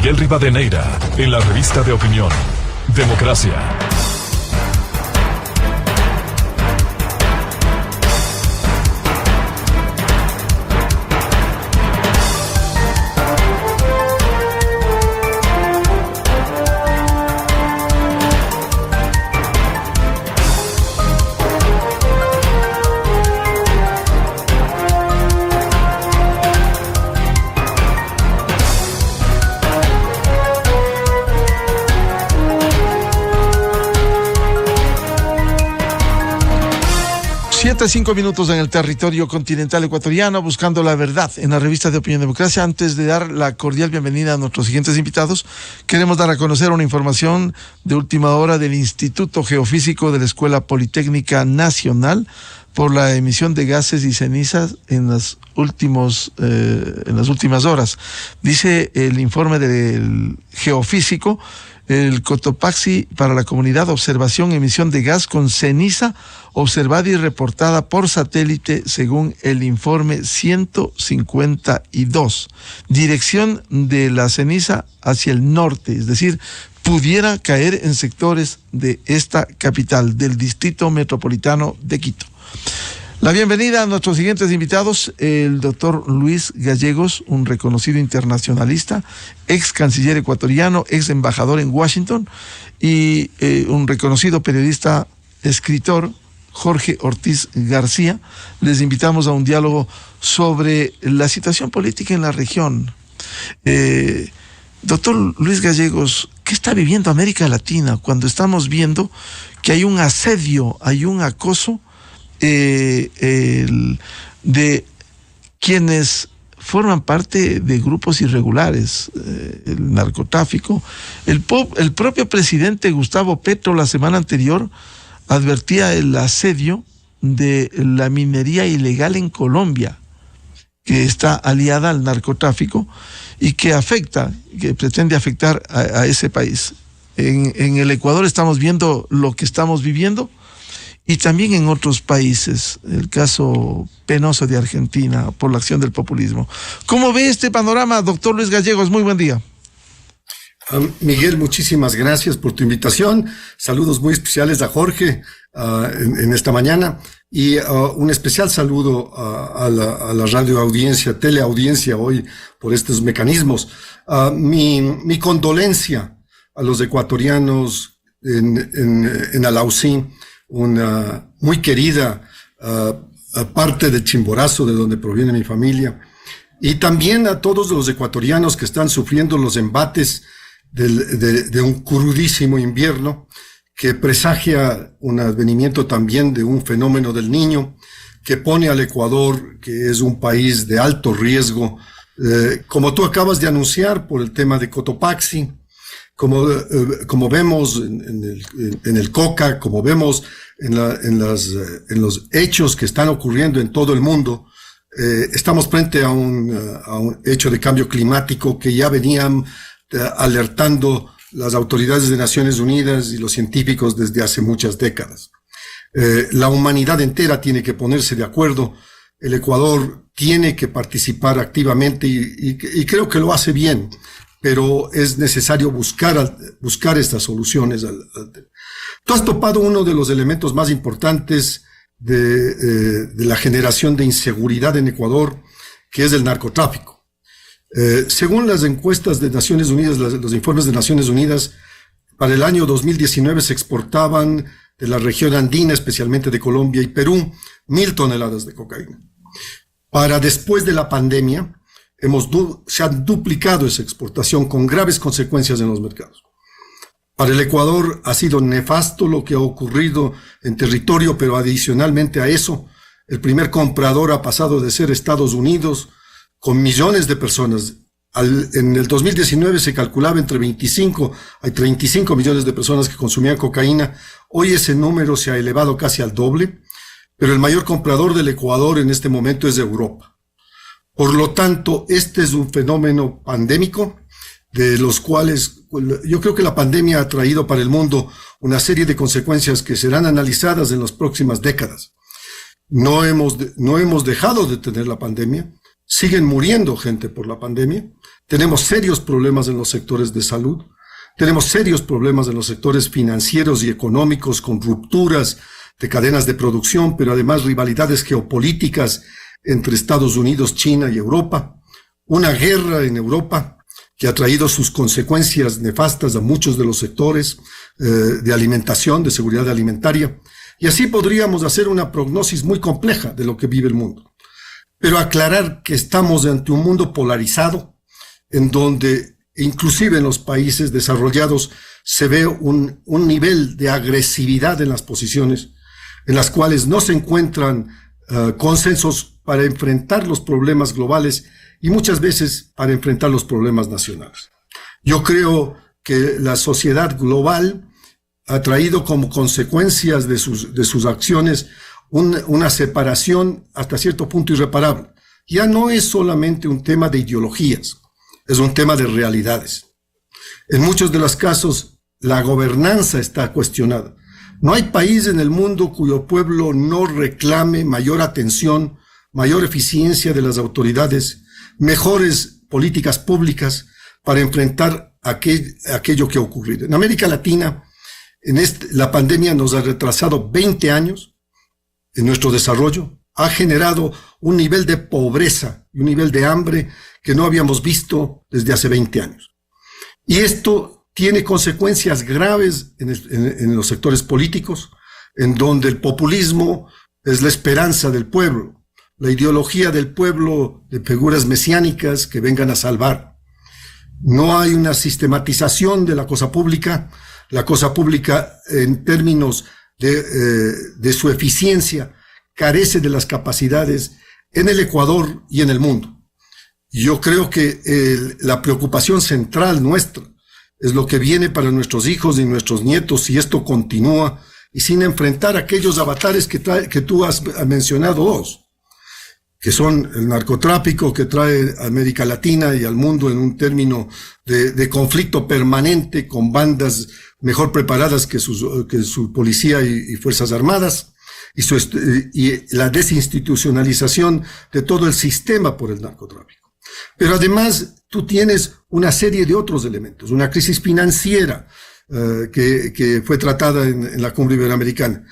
Miguel Rivadeneira, en la revista de opinión Democracia. Cinco minutos en el territorio continental ecuatoriano, buscando la verdad en la revista de Opinión Democracia. Antes de dar la cordial bienvenida a nuestros siguientes invitados, queremos dar a conocer una información de última hora del Instituto Geofísico de la Escuela Politécnica Nacional por la emisión de gases y cenizas en las últimas horas. Dice el informe del geofísico: el Cotopaxi para la comunidad, observación, emisión de gas con ceniza observada y reportada por satélite según el informe 152. Dirección de la ceniza hacia el norte, es decir, pudiera caer en sectores de esta capital, del Distrito Metropolitano de Quito. La bienvenida a nuestros siguientes invitados: el doctor Luis Gallegos, un reconocido internacionalista, ex canciller ecuatoriano, ex embajador en Washington, y un reconocido periodista, escritor, Jorge Ortiz García. Les invitamos a un diálogo sobre la situación política en la región. Doctor Luis Gallegos, ¿qué está viviendo América Latina cuando estamos viendo que hay un asedio, hay un acoso de quienes forman parte de grupos irregulares, el narcotráfico? El propio presidente Gustavo Petro la semana anterior advertía el asedio de la minería ilegal en Colombia, que está aliada al narcotráfico y que pretende afectar a ese país. En el Ecuador estamos viendo lo que estamos viviendo, y también en otros países, el caso penoso de Argentina por la acción del populismo. ¿Cómo ve este panorama, doctor Luis Gallegos? Muy buen día. Miguel, muchísimas gracias por tu invitación. Saludos muy especiales a Jorge en esta mañana, y un especial saludo a la radio audiencia, teleaudiencia hoy por estos mecanismos. Mi condolencia a los ecuatorianos en Alausí, una muy querida parte de Chimborazo, de donde proviene mi familia, y también a todos los ecuatorianos que están sufriendo los embates de un crudísimo invierno que presagia un advenimiento también de un fenómeno del Niño que pone al Ecuador, que es un país de alto riesgo, como tú acabas de anunciar, por el tema de Cotopaxi, como vemos en el Coca, como vemos en los hechos que están ocurriendo en todo el mundo. Estamos frente a un hecho de cambio climático que ya venían alertando las autoridades de Naciones Unidas y los científicos desde hace muchas décadas. La humanidad entera tiene que ponerse de acuerdo. El Ecuador tiene que participar activamente y creo que lo hace bien, pero es necesario buscar estas soluciones. Tú has topado uno de los elementos más importantes de la generación de inseguridad en Ecuador, que es el narcotráfico. Según las encuestas de Naciones Unidas, los informes de Naciones Unidas, para el año 2019 se exportaban de la región andina, especialmente de Colombia y Perú, 1,000 toneladas de cocaína. Para después de la pandemia, se ha duplicado esa exportación con graves consecuencias en los mercados. Para el Ecuador ha sido nefasto lo que ha ocurrido en territorio, pero adicionalmente a eso, el primer comprador ha pasado de ser Estados Unidos, con millones de personas. En el 2019 se calculaba entre 25 a 35 millones de personas que consumían cocaína. Hoy ese número se ha elevado casi al doble, pero el mayor comprador del Ecuador en este momento es Europa. Por lo tanto, este es un fenómeno pandémico, de los cuales yo creo que la pandemia ha traído para el mundo una serie de consecuencias que serán analizadas en las próximas décadas. No hemos dejado de tener la pandemia, siguen muriendo gente por la pandemia, tenemos serios problemas en los sectores de salud, tenemos serios problemas en los sectores financieros y económicos con rupturas de cadenas de producción, pero además rivalidades geopolíticas entre Estados Unidos, China y Europa, una guerra en Europa que ha traído sus consecuencias nefastas a muchos de los sectores de alimentación, de seguridad alimentaria, y así podríamos hacer una prognosis muy compleja de lo que vive el mundo. Pero aclarar que estamos ante un mundo polarizado, en donde inclusive en los países desarrollados se ve un nivel de agresividad en las posiciones, en las cuales no se encuentran consensos para enfrentar los problemas globales y muchas veces para enfrentar los problemas nacionales. Yo creo que la sociedad global ha traído como consecuencias de sus acciones una separación hasta cierto punto irreparable. Ya no es solamente un tema de ideologías, es un tema de realidades. En muchos de los casos, la gobernanza está cuestionada. No hay país en el mundo cuyo pueblo no reclame mayor atención, mayor eficiencia de las autoridades, mejores políticas públicas para enfrentar aquello que ha ocurrido. En América Latina, la pandemia nos ha retrasado 20 años en nuestro desarrollo, ha generado un nivel de pobreza y un nivel de hambre que no habíamos visto desde hace 20 años. Y esto tiene consecuencias graves en los sectores políticos, en donde el populismo es la esperanza del pueblo, la ideología del pueblo de figuras mesiánicas que vengan a salvar. No hay una sistematización de la cosa pública. La cosa pública, en términos de su eficiencia, carece de las capacidades en el Ecuador y en el mundo. Yo creo que la preocupación central nuestra es lo que viene para nuestros hijos y nuestros nietos si esto continúa y sin enfrentar aquellos avatares que tú has mencionado dos, que son el narcotráfico que trae a América Latina y al mundo en un término de conflicto permanente con bandas mejor preparadas que su policía y fuerzas armadas, y la desinstitucionalización de todo el sistema por el narcotráfico. Pero además tú tienes una serie de otros elementos, una crisis financiera que fue tratada en la Cumbre Iberoamericana.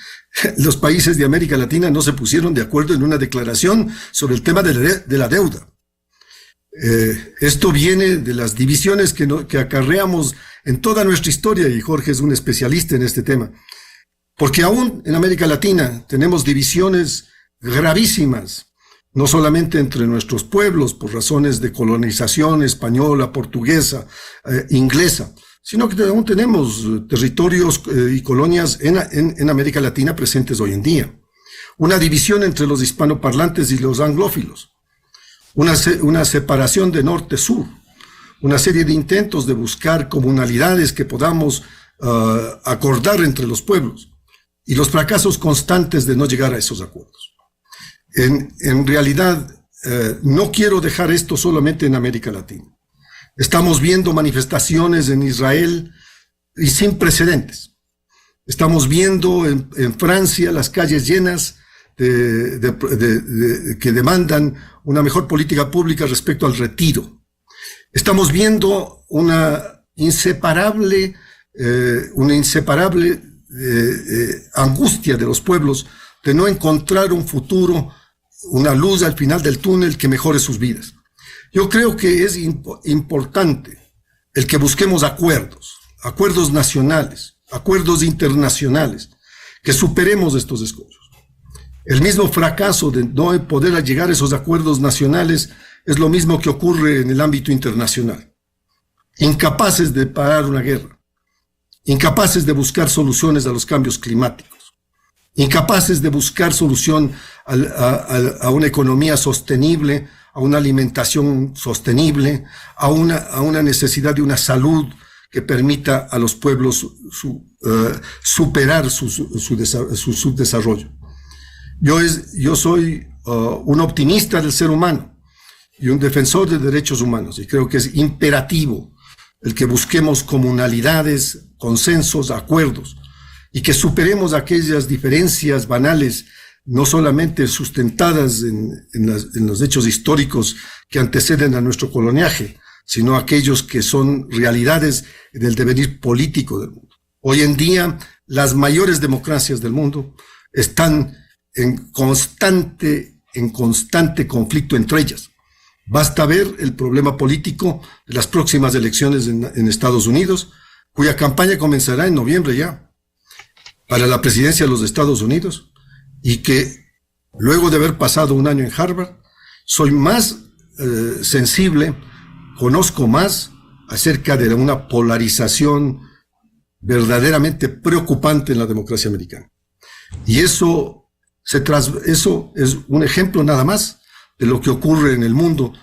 Los países de América Latina no se pusieron de acuerdo en una declaración sobre el tema de la deuda. Esto viene de las divisiones que acarreamos en toda nuestra historia, y Jorge es un especialista en este tema, porque aún en América Latina tenemos divisiones gravísimas, no solamente entre nuestros pueblos por razones de colonización española, portuguesa, inglesa, sino que aún tenemos territorios y colonias en América Latina presentes hoy en día. Una división entre los hispanoparlantes y los anglófilos, una separación de norte-sur, una serie de intentos de buscar comunalidades que podamos acordar entre los pueblos y los fracasos constantes de no llegar a esos acuerdos. En realidad, no quiero dejar esto solamente en América Latina. Estamos viendo manifestaciones en Israel y sin precedentes. Estamos viendo en Francia las calles llenas que demandan una mejor política pública respecto al retiro. Estamos viendo una inseparable angustia de los pueblos de no encontrar un futuro, una luz al final del túnel que mejore sus vidas. Yo creo que es importante el que busquemos acuerdos nacionales, acuerdos internacionales, que superemos estos escollos. El mismo fracaso de no poder llegar a esos acuerdos nacionales es lo mismo que ocurre en el ámbito internacional. Incapaces de parar una guerra, incapaces de buscar soluciones a los cambios climáticos, incapaces de buscar solución a una economía sostenible, a una alimentación sostenible, a una necesidad de una salud que permita a los pueblos superar su subdesarrollo. Yo soy un optimista del ser humano y un defensor de derechos humanos, y creo que es imperativo el que busquemos comunalidades, consensos, acuerdos, y que superemos aquellas diferencias banales no solamente sustentadas en los hechos históricos que anteceden a nuestro coloniaje, sino aquellos que son realidades en el devenir político del mundo. Hoy en día, las mayores democracias del mundo están en constante conflicto entre ellas. Basta ver el problema político de las próximas elecciones en Estados Unidos, cuya campaña comenzará en noviembre ya, para la presidencia de los Estados Unidos, y que luego de haber pasado un año en Harvard, soy más sensible, conozco más acerca de una polarización verdaderamente preocupante en la democracia americana. Y eso es un ejemplo nada más de lo que ocurre en el mundo,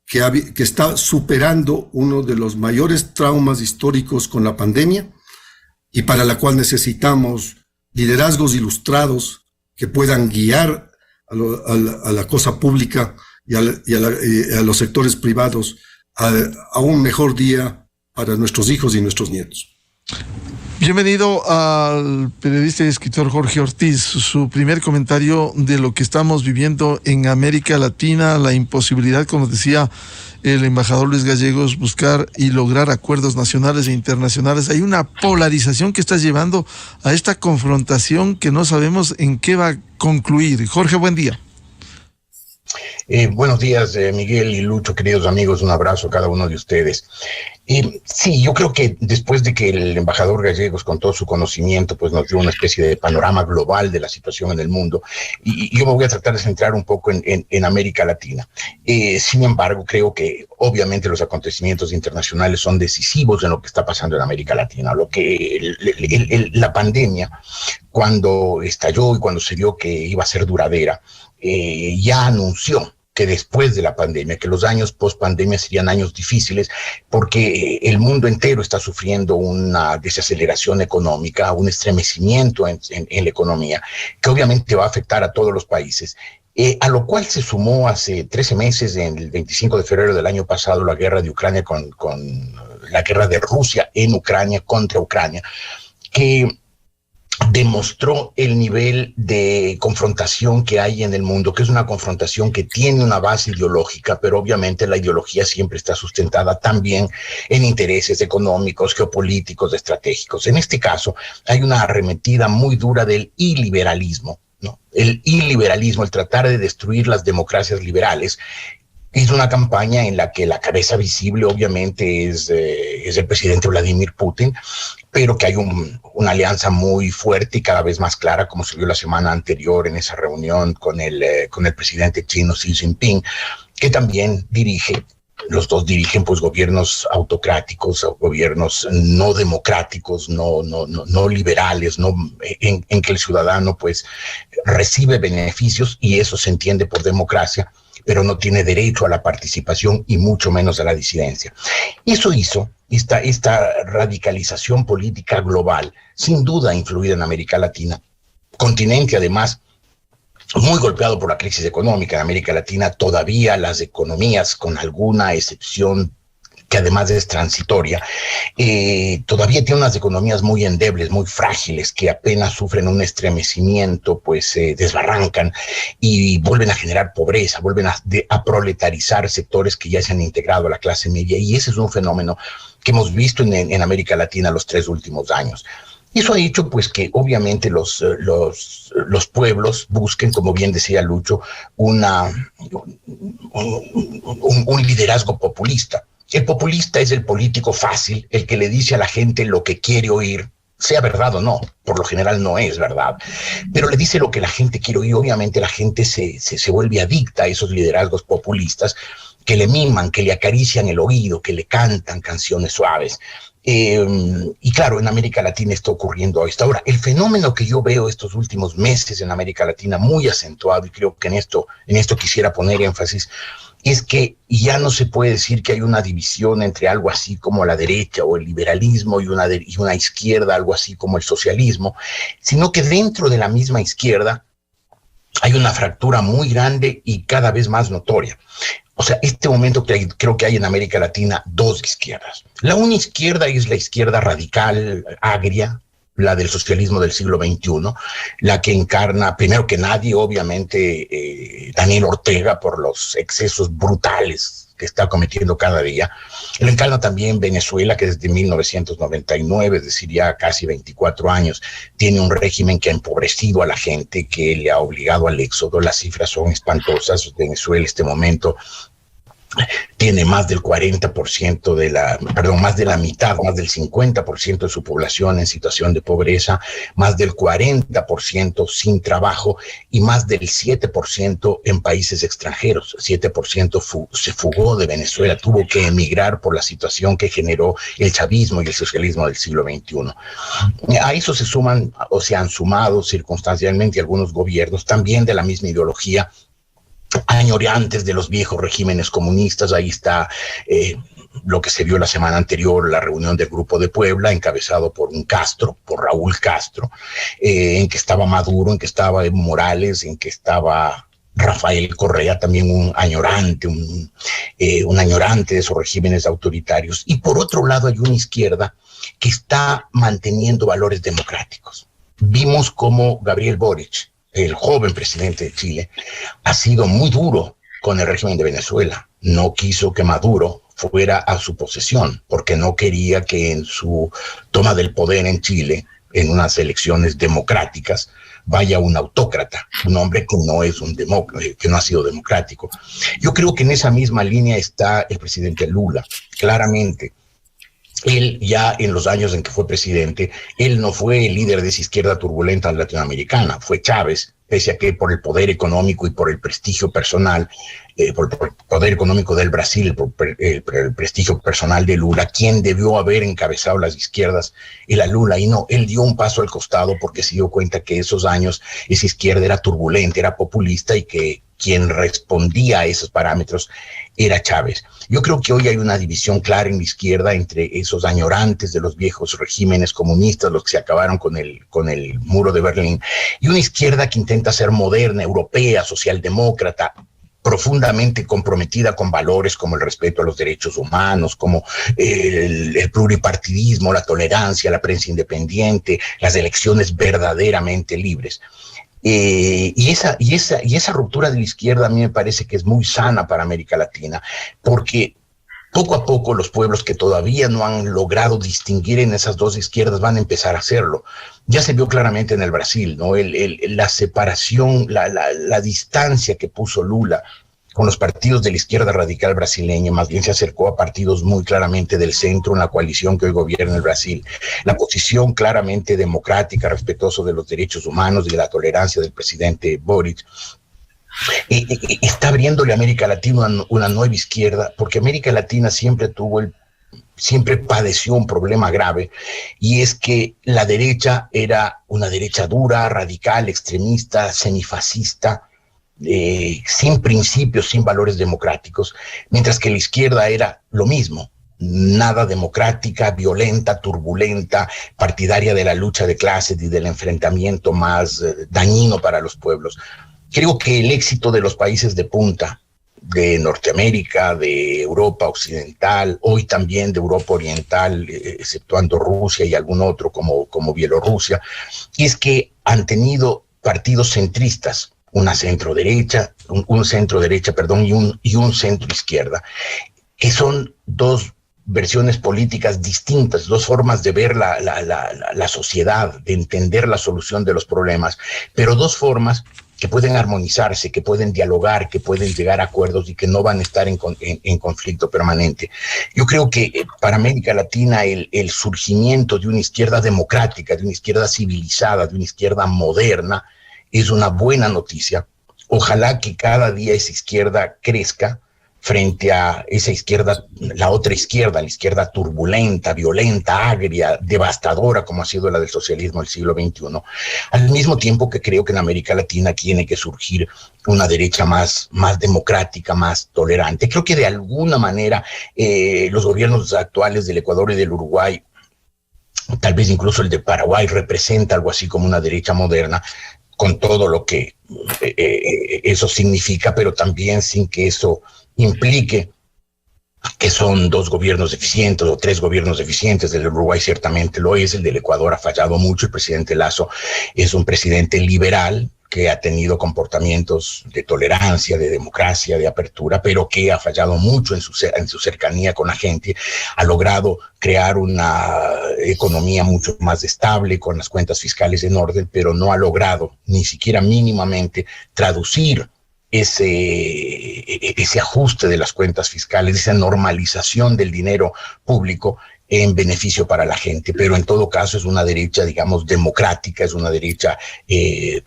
que está superando uno de los mayores traumas históricos con la pandemia, y para la cual necesitamos liderazgos ilustrados que puedan guiar a la cosa pública y a los sectores privados a un mejor día para nuestros hijos y nuestros nietos. Bienvenido al periodista y escritor Jorge Ortiz. Su primer comentario de lo que estamos viviendo en América Latina, la imposibilidad, como decía el embajador Luis Gallegos, buscar y lograr acuerdos nacionales e internacionales. Hay una polarización que está llevando a esta confrontación que no sabemos en qué va a concluir. Jorge, buen día. Buenos días, Miguel y Lucho, queridos amigos, un abrazo a cada uno de ustedes. Sí, yo creo que después de que el embajador Gallegos, con todo su conocimiento, pues nos dio una especie de panorama global de la situación en el mundo, y yo me voy a tratar de centrar un poco en América Latina. Sin embargo, creo que obviamente los acontecimientos internacionales son decisivos en lo que está pasando en América Latina. Lo que la pandemia, cuando estalló y cuando se vio que iba a ser duradera, ya anunció que después de la pandemia, que los años post-pandemia serían años difíciles, porque el mundo entero está sufriendo una desaceleración económica, un estremecimiento en la economía, que obviamente va a afectar a todos los países. A lo cual se sumó hace 13 meses, en el 25 de febrero del año pasado, la guerra de Ucrania con la guerra de Rusia en Ucrania contra Ucrania, que demostró el nivel de confrontación que hay en el mundo, que es una confrontación que tiene una base ideológica, pero obviamente la ideología siempre está sustentada también en intereses económicos, geopolíticos, estratégicos. En este caso, hay una arremetida muy dura del iliberalismo, ¿no? El iliberalismo, el tratar de destruir las democracias liberales, es una campaña en la que la cabeza visible obviamente es el presidente Vladimir Putin, pero que hay una alianza muy fuerte y cada vez más clara, como se vio la semana anterior en esa reunión con el presidente chino Xi Jinping, que también los dos dirigen pues gobiernos autocráticos, gobiernos no democráticos, no liberales, en que el ciudadano pues recibe beneficios, y eso se entiende por democracia, pero no tiene derecho a la participación y mucho menos a la disidencia. Eso hizo esta radicalización política global, sin duda influida en América Latina, continente además muy golpeado por la crisis económica. En América Latina todavía las economías, con alguna excepción que además es transitoria, todavía tiene unas economías muy endebles, muy frágiles, que apenas sufren un estremecimiento, pues se desbarrancan y vuelven a generar pobreza, vuelven a proletarizar sectores que ya se han integrado a la clase media, y ese es un fenómeno que hemos visto en América Latina los 3 últimos años. Eso ha hecho pues que obviamente los pueblos busquen, como bien decía Lucho, un liderazgo populista. El populista es el político fácil, el que le dice a la gente lo que quiere oír, sea verdad o no. Por lo general no es verdad, pero le dice lo que la gente quiere oír. Obviamente la gente se vuelve adicta a esos liderazgos populistas que le miman, que le acarician el oído, que le cantan canciones suaves. Y claro, en América Latina está ocurriendo esto. Ahora, el fenómeno que yo veo estos últimos meses en América Latina muy acentuado, y creo que en esto quisiera poner énfasis, es que ya no se puede decir que hay una división entre algo así como la derecha o el liberalismo y una izquierda, algo así como el socialismo, sino que dentro de la misma izquierda hay una fractura muy grande y cada vez más notoria. O sea, este momento creo que hay en América Latina 2 izquierdas. La una izquierda es la izquierda radical, agria, la del socialismo del siglo XXI, la que encarna, primero que nadie, obviamente, Daniel Ortega por los excesos brutales que está cometiendo cada día. Lo encarna también Venezuela, que desde 1999, es decir, ya casi 24 años, tiene un régimen que ha empobrecido a la gente, que le ha obligado al éxodo. Las cifras son espantosas. Venezuela en este momento tiene más del 40% más de la mitad, más del 50% de su población en situación de pobreza, más del 40% sin trabajo y más del 7% en países extranjeros. 7% se fugó de Venezuela, tuvo que emigrar por la situación que generó el chavismo y el socialismo del siglo XXI. A eso se suman o se han sumado circunstancialmente algunos gobiernos también de la misma ideología, añorantes de los viejos regímenes comunistas. Ahí está lo que se vio la semana anterior, la reunión del Grupo de Puebla, encabezado por por Raúl Castro, en que estaba Maduro, en que estaba Evo Morales, en que estaba Rafael Correa, también un añorante de esos regímenes autoritarios. Y por otro lado hay una izquierda que está manteniendo valores democráticos. Vimos cómo Gabriel Boric, el joven presidente de Chile, ha sido muy duro con el régimen de Venezuela. No quiso que Maduro fuera a su posesión, porque no quería que en su toma del poder en Chile, en unas elecciones democráticas, vaya un autócrata, un hombre que que no ha sido democrático. Yo creo que en esa misma línea está el presidente Lula, claramente. Él ya en los años en que fue presidente, él no fue el líder de esa izquierda turbulenta latinoamericana, fue Chávez, pese a que por el poder económico y por el prestigio personal, por el poder económico del Brasil, por el prestigio personal de Lula, quien debió haber encabezado las izquierdas era Lula, y no, él dio un paso al costado porque se dio cuenta que esos años esa izquierda era turbulenta, era populista, y que quien respondía a esos parámetros era Chávez. Yo creo que hoy hay una división clara en la izquierda entre esos añorantes de los viejos regímenes comunistas, los que se acabaron con el muro de Berlín, y una izquierda que intenta ser moderna, europea, socialdemócrata, profundamente comprometida con valores como el respeto a los derechos humanos, como el pluripartidismo, la tolerancia, la prensa independiente, las elecciones verdaderamente libres. Y esa ruptura de la izquierda a mí me parece que es muy sana para América Latina, porque poco a poco los pueblos que todavía no han logrado distinguir en esas dos izquierdas van a empezar a hacerlo. Ya se vio claramente en el Brasil, ¿no? La separación, la distancia que puso Lula con los partidos de la izquierda radical brasileña, más bien se acercó a partidos muy claramente del centro en la coalición que hoy gobierna el Brasil. La posición claramente democrática, respetuoso de los derechos humanos y de la tolerancia del presidente Boric, está abriéndole a América Latina una nueva izquierda, porque América Latina siempre padeció un problema grave, y es que la derecha era una derecha dura, radical, extremista, semifascista, sin principios, sin valores democráticos, mientras que la izquierda era lo mismo, nada democrática, violenta, turbulenta, partidaria de la lucha de clases y del enfrentamiento más dañino para los pueblos. Creo que el éxito de los países de punta, de Norteamérica, de Europa Occidental, hoy también de Europa Oriental, exceptuando Rusia y algún otro como Bielorrusia, es que han tenido partidos centristas, un centro derecha y un centro izquierda, que son dos versiones políticas distintas, dos formas de ver la sociedad, de entender la solución de los problemas, pero dos formas que pueden armonizarse, que pueden dialogar, que pueden llegar a acuerdos y que no van a estar en conflicto permanente. Yo creo que para América Latina el surgimiento de una izquierda democrática, de una izquierda civilizada, de una izquierda moderna, es una buena noticia. Ojalá que cada día esa izquierda crezca frente a esa izquierda, la otra izquierda, la izquierda turbulenta, violenta, agria, devastadora, como ha sido la del socialismo del siglo XXI. Al mismo tiempo que creo que en América Latina tiene que surgir una derecha más democrática, más tolerante. Creo que de alguna manera los gobiernos actuales del Ecuador y del Uruguay, tal vez incluso el de Paraguay, representa algo así como una derecha moderna, con todo lo que eso significa, pero también sin que eso implique que son 2 gobiernos deficientes o 3 gobiernos deficientes. El de Uruguay ciertamente lo es, el del Ecuador ha fallado mucho. El presidente Lasso es un presidente liberal que ha tenido comportamientos de tolerancia, de democracia, de apertura, pero que ha fallado mucho en su cercanía con la gente. Ha logrado crear una economía mucho más estable, con las cuentas fiscales en orden, pero no ha logrado ni siquiera mínimamente traducir ese ajuste de las cuentas fiscales, esa normalización del dinero público en beneficio para la gente. Pero en todo caso es una derecha, digamos, democrática, es una derecha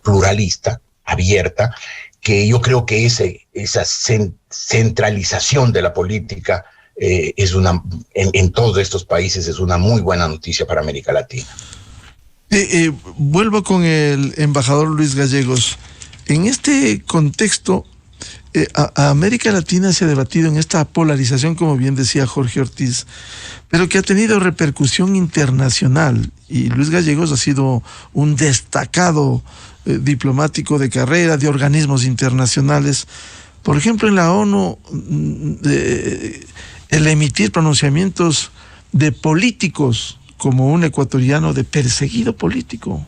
pluralista, abierta, que yo creo que esa centralización de la política en todos estos países es una muy buena noticia para América Latina. Vuelvo con el embajador Luis Gallegos. En este contexto, a América Latina se ha debatido en esta polarización, como bien decía Jorge Ortiz, pero que ha tenido repercusión internacional, y Luis Gallegos ha sido un destacado diplomático de carrera, de organismos internacionales. Por ejemplo, en la ONU, el emitir pronunciamientos de políticos, como un ecuatoriano de perseguido político.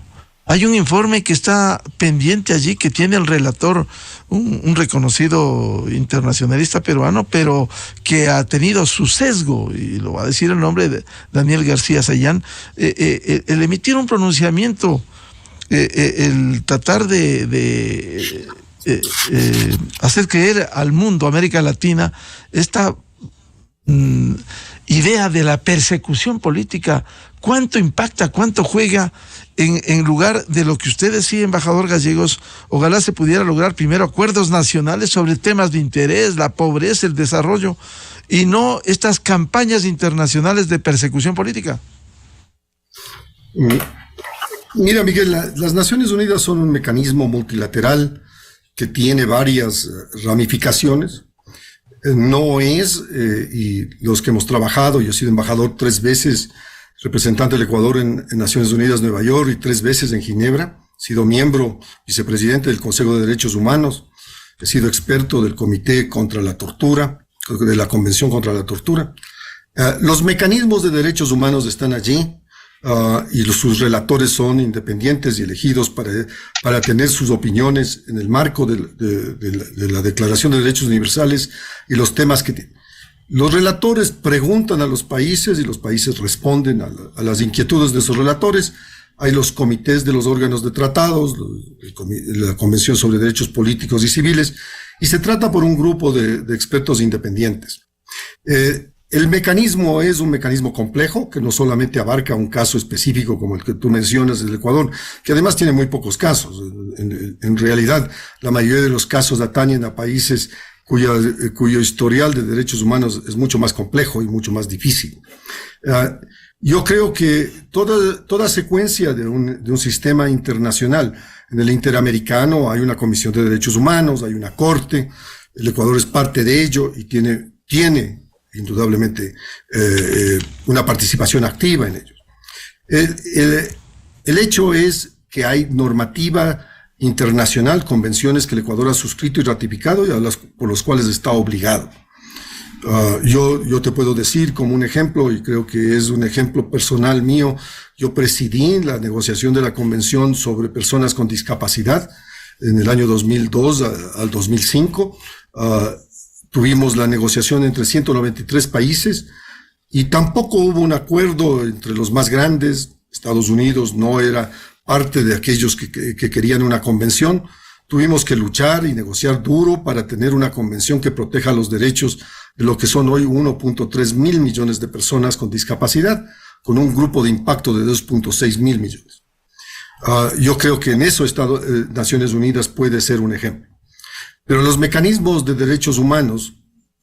Hay un informe que está pendiente allí, que tiene el relator, un reconocido internacionalista peruano, pero que ha tenido su sesgo, y lo va a decir el nombre de Daniel García Sayán. El emitir un pronunciamiento, el tratar de hacer creer al mundo, América Latina, esta idea de la persecución política, ¿cuánto impacta, cuánto juega en lugar de lo que usted decía, embajador Gallegos? Ojalá se pudiera lograr primero acuerdos nacionales sobre temas de interés, la pobreza, el desarrollo, y no estas campañas internacionales de persecución política. Mira, Miguel, las Naciones Unidas son un mecanismo multilateral que tiene varias ramificaciones. No es, y los que hemos trabajado, yo he sido embajador 3 veces, representante del Ecuador en Naciones Unidas, Nueva York, y 3 veces en Ginebra. He sido miembro, vicepresidente del Consejo de Derechos Humanos. He sido experto del Comité contra la Tortura, de la Convención contra la Tortura. Los mecanismos de derechos humanos están allí, y sus relatores son independientes y elegidos para tener sus opiniones en el marco de la Declaración de Derechos Universales y los temas que tienen. Los relatores preguntan a los países y los países responden a las inquietudes de esos relatores. Hay los comités de los órganos de tratados, la Convención sobre Derechos Políticos y Civiles, y se trata por un grupo de expertos independientes. El mecanismo es un mecanismo complejo que no solamente abarca un caso específico como el que tú mencionas del Ecuador, que además tiene muy pocos casos. En realidad, la mayoría de los casos atañen a países cuyo historial de derechos humanos es mucho más complejo y mucho más difícil. Yo creo que toda secuencia de un sistema internacional, en el interamericano hay una Comisión de Derechos Humanos, hay una Corte, el Ecuador es parte de ello y tiene indudablemente una participación activa en ellos. El hecho es que hay normativa internacional, convenciones que el Ecuador ha suscrito y ratificado y por los cuales está obligado. Yo te puedo decir como un ejemplo, y creo que es un ejemplo personal mío, yo presidí la negociación de la Convención sobre Personas con Discapacidad en el año 2002 al 2005. Tuvimos la negociación entre 193 países y tampoco hubo un acuerdo entre los más grandes. Estados Unidos no era parte de aquellos que querían una convención. Tuvimos que luchar y negociar duro para tener una convención que proteja los derechos de lo que son hoy 1.3 mil millones de personas con discapacidad, con un grupo de impacto de 2.6 mil millones. Yo creo que en eso Naciones Unidas puede ser un ejemplo. Pero los mecanismos de derechos humanos,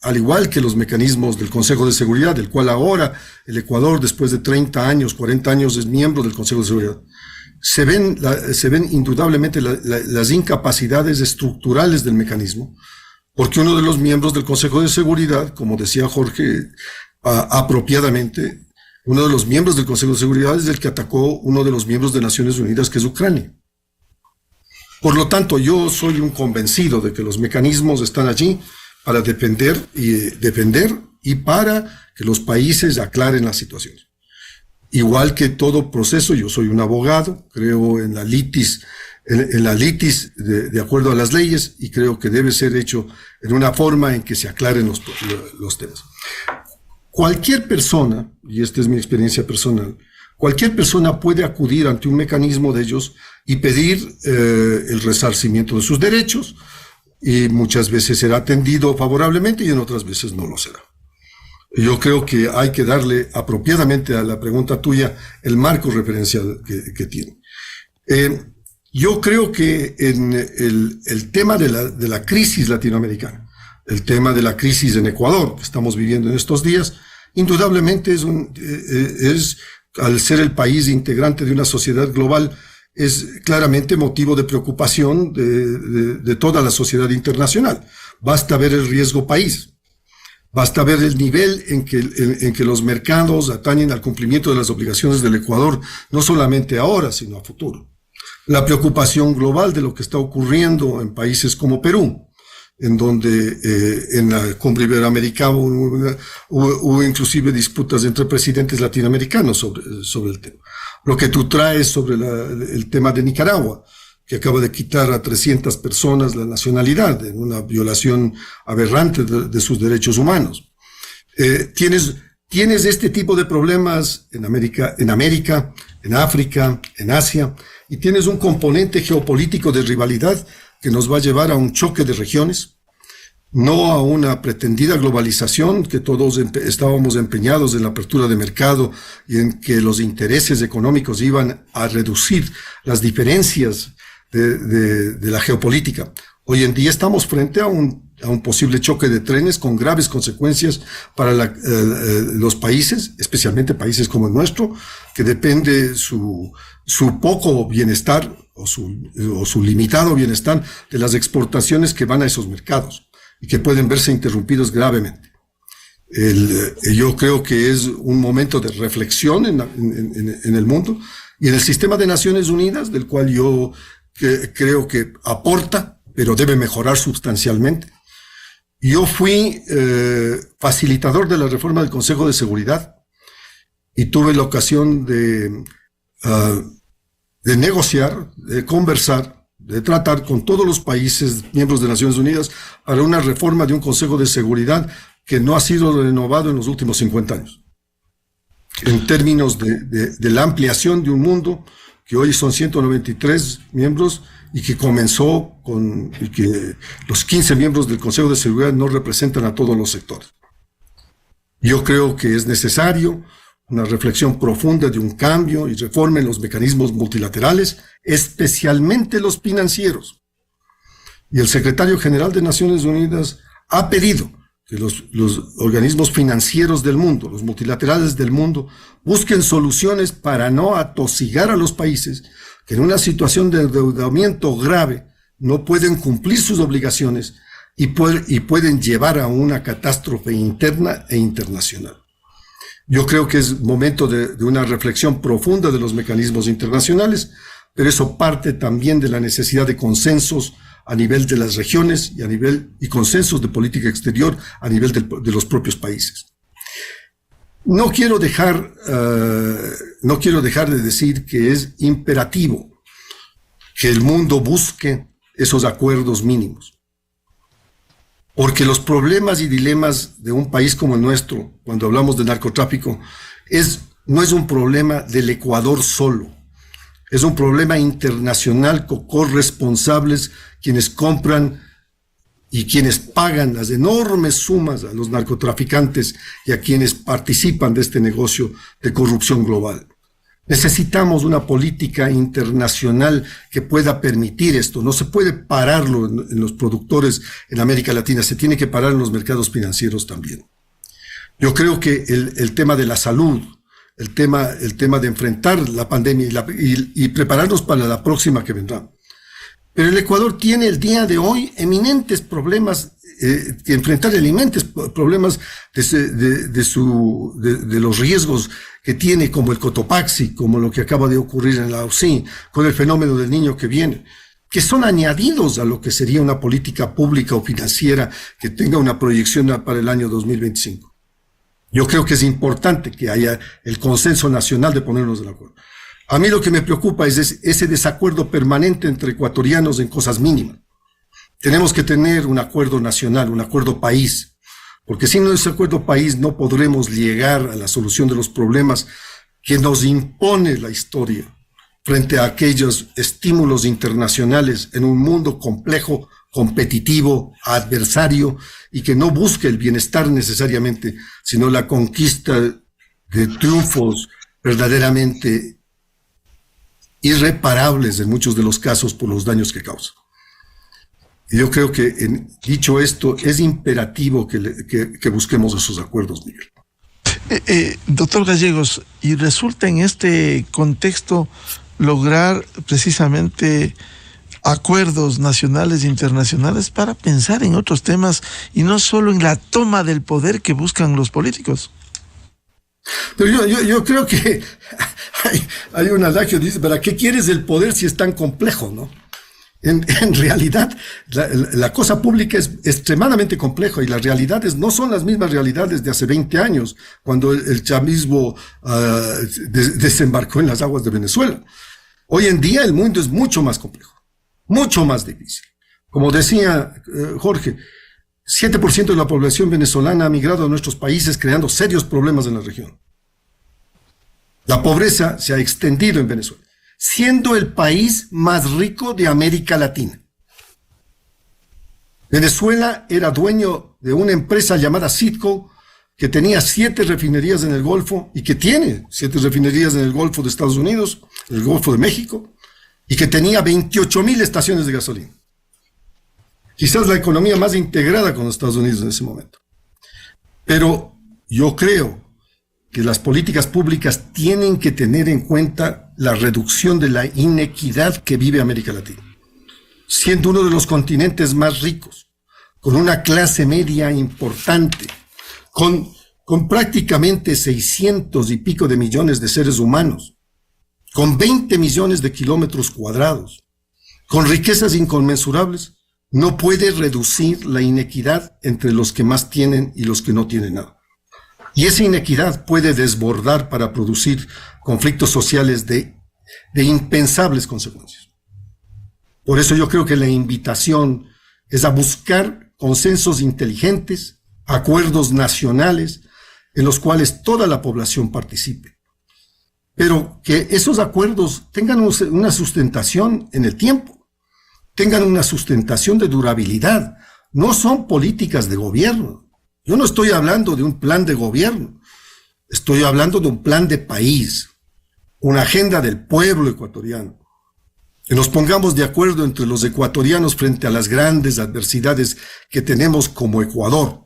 al igual que los mecanismos del Consejo de Seguridad, del cual ahora el Ecuador, después de 30 años, 40 años, es miembro del Consejo de Seguridad, se ven indudablemente las incapacidades estructurales del mecanismo, porque uno de los miembros del Consejo de Seguridad, como decía Jorge apropiadamente, uno de los miembros del Consejo de Seguridad es el que atacó uno de los miembros de Naciones Unidas, que es Ucrania. Por lo tanto, yo soy un convencido de que los mecanismos están allí para defender y para que los países aclaren las situaciones. Igual que todo proceso, yo soy un abogado, creo en la litis, de acuerdo a las leyes, y creo que debe ser hecho en una forma en que se aclaren los temas. Cualquier persona, y esta es mi experiencia personal, cualquier persona puede acudir ante un mecanismo de ellos y pedir el resarcimiento de sus derechos, y muchas veces será atendido favorablemente y en otras veces no lo será. Yo creo que hay que darle apropiadamente a la pregunta tuya el marco referencial que tiene. Yo creo que en el tema de la crisis latinoamericana, el tema de la crisis en Ecuador que estamos viviendo en estos días, indudablemente es al ser el país integrante de una sociedad global, es claramente motivo de preocupación de toda la sociedad internacional. Basta ver el riesgo país. Basta ver el nivel en que los mercados atañen al cumplimiento de las obligaciones del Ecuador, no solamente ahora, sino a futuro. La preocupación global de lo que está ocurriendo en países como Perú, en donde en la cumbre iberoamericana hubo inclusive disputas entre presidentes latinoamericanos sobre el tema. Lo que tú traes sobre el tema de Nicaragua, que acaba de quitar a 300 personas la nacionalidad en una violación aberrante de sus derechos humanos. Tienes este tipo de problemas en América, en África, en Asia, y tienes un componente geopolítico de rivalidad que nos va a llevar a un choque de regiones, no a una pretendida globalización, que todos estábamos empeñados en la apertura de mercado y en que los intereses económicos iban a reducir las diferencias de la geopolítica. Hoy en día estamos frente a un posible choque de trenes con graves consecuencias para los países, especialmente países como el nuestro, que depende su poco bienestar o su limitado bienestar de las exportaciones que van a esos mercados y que pueden verse interrumpidos gravemente. Yo creo que es un momento de reflexión en el mundo y en el sistema de Naciones Unidas, del cual yo creo que aporta, pero debe mejorar sustancialmente. Yo fui facilitador de la reforma del Consejo de Seguridad y tuve la ocasión de negociar, de conversar, de tratar con todos los países miembros de Naciones Unidas para una reforma de un Consejo de Seguridad que no ha sido renovado en los últimos 50 años. En términos de la ampliación de un mundo que hoy son 193 miembros y que comenzó y que los 15 miembros del Consejo de Seguridad no representan a todos los sectores. Yo creo que es necesario una reflexión profunda de un cambio y reforma en los mecanismos multilaterales, especialmente los financieros. Y el secretario general de Naciones Unidas ha pedido que los organismos financieros del mundo, los multilaterales del mundo, busquen soluciones para no atosigar a los países que en una situación de endeudamiento grave no pueden cumplir sus obligaciones y pueden llevar a una catástrofe interna e internacional. Yo creo que es momento de una reflexión profunda de los mecanismos internacionales, pero eso parte también de la necesidad de consensos a nivel de las regiones y consensos de política exterior a nivel de los propios países. No quiero dejar de decir que es imperativo que el mundo busque esos acuerdos mínimos, porque los problemas y dilemas de un país como el nuestro, cuando hablamos de narcotráfico, no es un problema del Ecuador solo. Es un problema internacional con corresponsables quienes compran y quienes pagan las enormes sumas a los narcotraficantes y a quienes participan de este negocio de corrupción global. Necesitamos una política internacional que pueda permitir esto. No se puede pararlo en los productores en América Latina, se tiene que parar en los mercados financieros también. Yo creo que el tema de la salud, el tema de enfrentar la pandemia y prepararnos para la próxima que vendrá. Pero el Ecuador tiene el día de hoy eminentes problemas, enfrentar eminentes problemas de los riesgos que tiene, como el Cotopaxi, como lo que acaba de ocurrir en la OSI, con el fenómeno del Niño que viene, que son añadidos a lo que sería una política pública o financiera que tenga una proyección para el año 2025. Yo creo que es importante que haya el consenso nacional de ponernos de acuerdo. A mí lo que me preocupa es ese desacuerdo permanente entre ecuatorianos en cosas mínimas. Tenemos que tener un acuerdo nacional, un acuerdo país, porque sin ese acuerdo país no podremos llegar a la solución de los problemas que nos impone la historia frente a aquellos estímulos internacionales en un mundo complejo, competitivo, adversario, y que no busque el bienestar necesariamente, sino la conquista de triunfos verdaderamente irreparables en muchos de los casos por los daños que causa. Y yo creo que, dicho esto, es imperativo que busquemos esos acuerdos, Miguel. Doctor Gallegos, y resulta en este contexto lograr precisamente acuerdos nacionales e internacionales para pensar en otros temas y no solo en la toma del poder que buscan los políticos. Pero yo creo que hay un adagio que dice, ¿para qué quieres el poder si es tan complejo, no? En realidad, la cosa pública es extremadamente compleja y las realidades no son las mismas realidades de hace 20 años, cuando el chavismo desembarcó en las aguas de Venezuela. Hoy en día el mundo es mucho más complejo, mucho más difícil. Como decía Jorge, 7% de la población venezolana ha migrado a nuestros países, creando serios problemas en la región. La pobreza se ha extendido en Venezuela, siendo el país más rico de América Latina. Venezuela era dueño de una empresa llamada Citgo, que tenía 7 refinerías en el Golfo, y que tiene 7 refinerías en el Golfo de Estados Unidos, en el Golfo de México, y que tenía 28,000 estaciones de gasolina. Quizás la economía más integrada con los Estados Unidos en ese momento. Pero yo creo que las políticas públicas tienen que tener en cuenta la reducción de la inequidad que vive América Latina. Siendo uno de los continentes más ricos, con una clase media importante, con prácticamente 600 y pico de millones de seres humanos, con 20 millones de kilómetros cuadrados, con riquezas inconmensurables, no puede reducir la inequidad entre los que más tienen y los que no tienen nada. Y esa inequidad puede desbordar para producir conflictos sociales de impensables consecuencias. Por eso yo creo que la invitación es a buscar consensos inteligentes, acuerdos nacionales en los cuales toda la población participe. Pero que esos acuerdos tengan una sustentación en el tiempo, tengan una sustentación de durabilidad. No son políticas de gobierno. Yo no estoy hablando de un plan de gobierno, estoy hablando de un plan de país, una agenda del pueblo ecuatoriano. Que nos pongamos de acuerdo entre los ecuatorianos frente a las grandes adversidades que tenemos como Ecuador.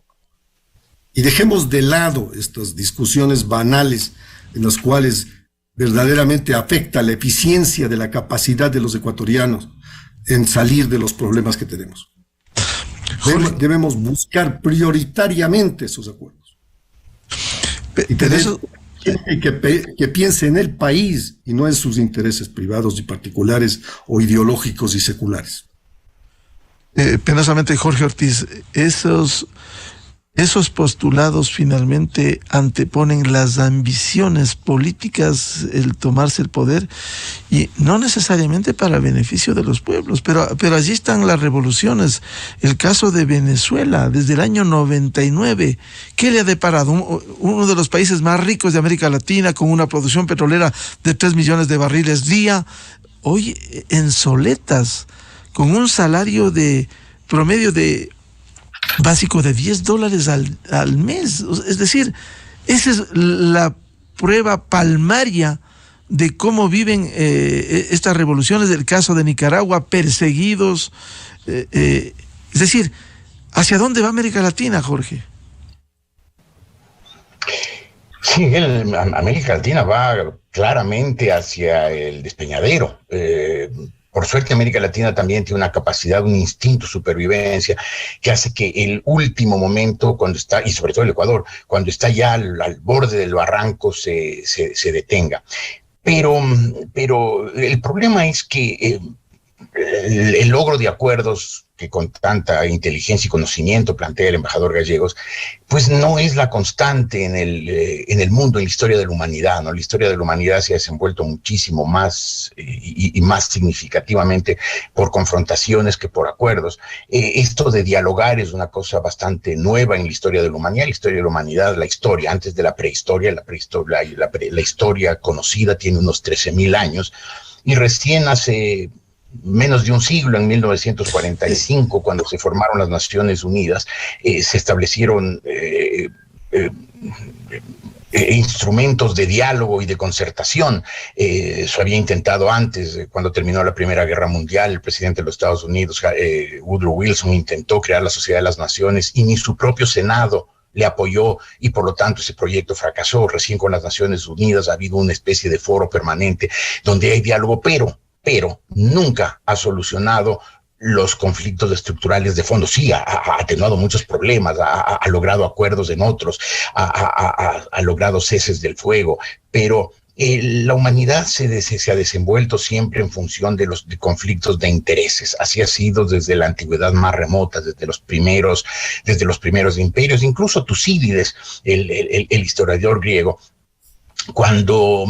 Y dejemos de lado estas discusiones banales en las cuales verdaderamente afecta la eficiencia de la capacidad de los ecuatorianos en salir de los problemas que tenemos. Debemos buscar prioritariamente esos acuerdos. Y tener que piense en el país y no en sus intereses privados y particulares o ideológicos y seculares. Penosamente, Jorge Ortiz, esos postulados finalmente anteponen las ambiciones políticas, el tomarse el poder, y no necesariamente para beneficio de los pueblos, pero allí están las revoluciones. El caso de Venezuela, desde el año 99, ¿qué le ha deparado? Uno de los países más ricos de América Latina, con una producción petrolera de 3 millones de barriles día, hoy en soletas, con un salario de promedio de básico de $10 al mes. Es decir, esa es la prueba palmaria de cómo viven estas revoluciones. Del caso de Nicaragua, perseguidos. Es decir, ¿hacia dónde va América Latina, Jorge? Sí, América Latina va claramente hacia el despeñadero. Por suerte, América Latina también tiene una capacidad, un instinto de supervivencia que hace que el último momento, cuando está, y sobre todo el Ecuador, cuando está ya al borde del barranco, se detenga. Pero el problema es que el logro de acuerdos que con tanta inteligencia y conocimiento plantea el embajador Gallegos, pues no es la constante en el mundo, en la historia de la humanidad, ¿no? La historia de la humanidad se ha desenvuelto muchísimo más y más significativamente por confrontaciones que por acuerdos. Esto de dialogar es una cosa bastante nueva en la historia de la humanidad. La historia de la humanidad, la historia antes de la prehistoria, la historia conocida tiene unos 13.000 años, y recién hace menos de un siglo, en 1945, cuando se formaron las Naciones Unidas, se establecieron instrumentos de diálogo y de concertación. Eso había intentado antes, cuando terminó la Primera Guerra Mundial, el presidente de los Estados Unidos, Woodrow Wilson, intentó crear la Sociedad de las Naciones, y ni su propio Senado le apoyó, y por lo tanto ese proyecto fracasó. Recién con las Naciones Unidas ha habido una especie de foro permanente donde hay diálogo, pero nunca ha solucionado los conflictos estructurales de fondo. Sí, ha atenuado muchos problemas, ha logrado acuerdos en otros, ha logrado ceses del fuego, pero la humanidad se ha desenvuelto siempre en función de los conflictos de intereses. Así ha sido desde la antigüedad más remota, desde los primeros imperios. Incluso Tucídides, el historiador griego, cuando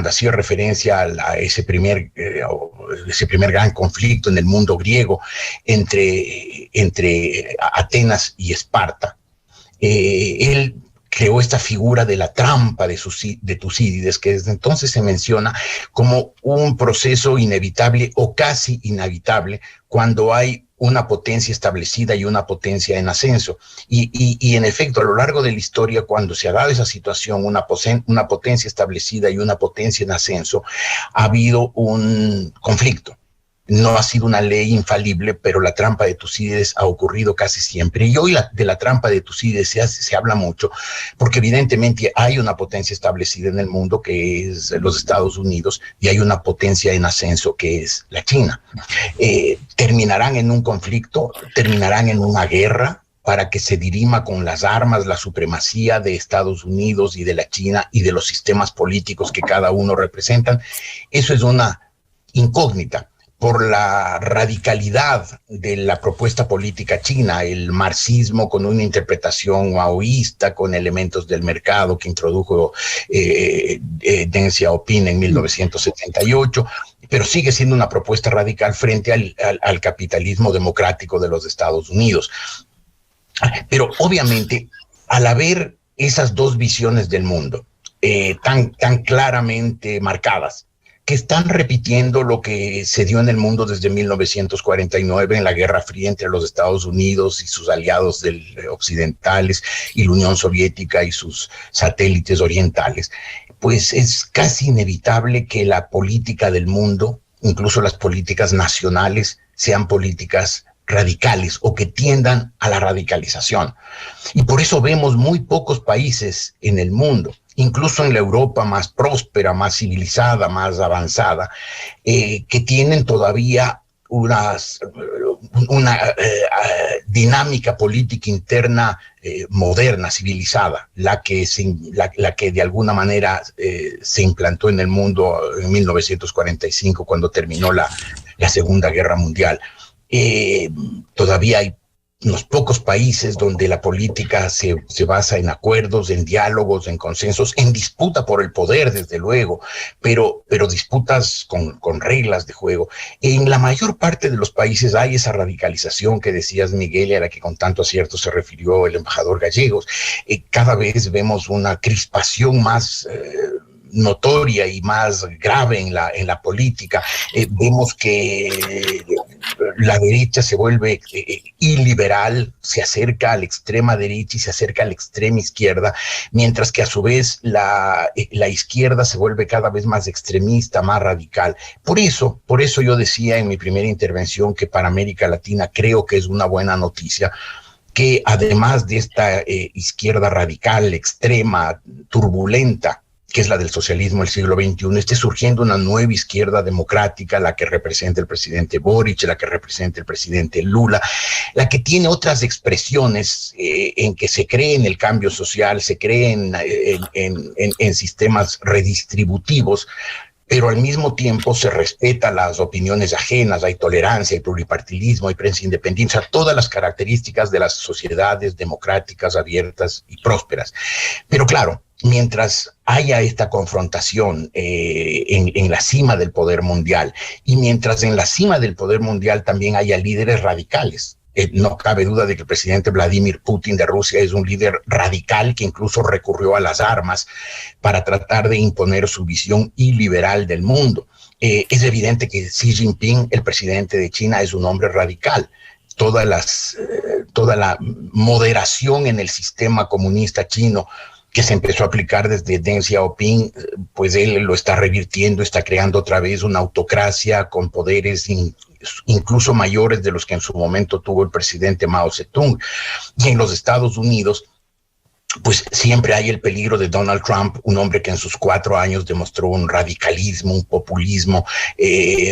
hacía referencia a ese primer gran conflicto en el mundo griego entre Atenas y Esparta, él creó esta figura de la trampa de Tucídides, que desde entonces se menciona como un proceso inevitable o casi inevitable cuando hay una potencia establecida y una potencia en ascenso. Y en efecto, a lo largo de la historia, cuando se ha dado esa situación, una potencia establecida y una potencia en ascenso, ha habido un conflicto. No ha sido una ley infalible, pero la trampa de Tucídides ha ocurrido casi siempre. Y hoy de la trampa de Tucídides se habla mucho, porque evidentemente hay una potencia establecida en el mundo, que es los Estados Unidos, y hay una potencia en ascenso, que es la China. Terminarán en un conflicto, terminarán en una guerra, para que se dirima con las armas la supremacía de Estados Unidos y de la China y de los sistemas políticos que cada uno representan. Eso es una incógnita, por la radicalidad de la propuesta política china, el marxismo con una interpretación maoísta, con elementos del mercado que introdujo Deng Xiaoping en 1978, pero sigue siendo una propuesta radical frente al capitalismo democrático de los Estados Unidos. Pero obviamente, al haber esas dos visiones del mundo tan claramente marcadas, que están repitiendo lo que se dio en el mundo desde 1949 en la Guerra Fría entre los Estados Unidos y sus aliados occidentales y la Unión Soviética y sus satélites orientales, pues es casi inevitable que la política del mundo, incluso las políticas nacionales, sean políticas radicales o que tiendan a la radicalización. Y por eso vemos muy pocos países en el mundo, incluso en la Europa más próspera, más civilizada, más avanzada, que tienen todavía una dinámica política interna moderna, civilizada, la que de alguna manera se implantó en el mundo en 1945, cuando terminó la Segunda Guerra Mundial. Todavía hay unos pocos países donde la política se basa en acuerdos, en diálogos, en consensos, en disputa por el poder, desde luego, pero disputas con reglas de juego. En la mayor parte de los países hay esa radicalización que decías, Miguel, y a la que con tanto acierto se refirió el embajador Gallegos. Cada vez vemos una crispación más notoria y más grave en la política. Vemos que la derecha se vuelve iliberal, se acerca a la extrema derecha y se acerca a la extrema izquierda, mientras que a su vez la izquierda se vuelve cada vez más extremista, más radical. Por eso yo decía en mi primera intervención que para América Latina creo que es una buena noticia que, además de esta izquierda radical, extrema, turbulenta, que es la del socialismo del siglo XXI, esté surgiendo una nueva izquierda democrática, la que representa el presidente Boric, la que representa el presidente Lula, la que tiene otras expresiones en que se cree en el cambio social, se cree en sistemas redistributivos, pero al mismo tiempo se respeta las opiniones ajenas, hay tolerancia, hay pluripartidismo, hay prensa independiente, o sea, todas las características de las sociedades democráticas, abiertas y prósperas. Pero claro, mientras haya esta confrontación en la cima del poder mundial, y mientras en la cima del poder mundial también haya líderes radicales, no cabe duda de que el presidente Vladimir Putin de Rusia es un líder radical que incluso recurrió a las armas para tratar de imponer su visión iliberal del mundo. Es evidente que Xi Jinping, el presidente de China, es un hombre radical. Toda la moderación en el sistema comunista chino que se empezó a aplicar desde Deng Xiaoping, pues él lo está revirtiendo, está creando otra vez una autocracia con poderes incluso mayores de los que en su momento tuvo el presidente Mao Zedong. Y en los Estados Unidos, pues siempre hay el peligro de Donald Trump, un hombre que en sus 4 años demostró un radicalismo, un populismo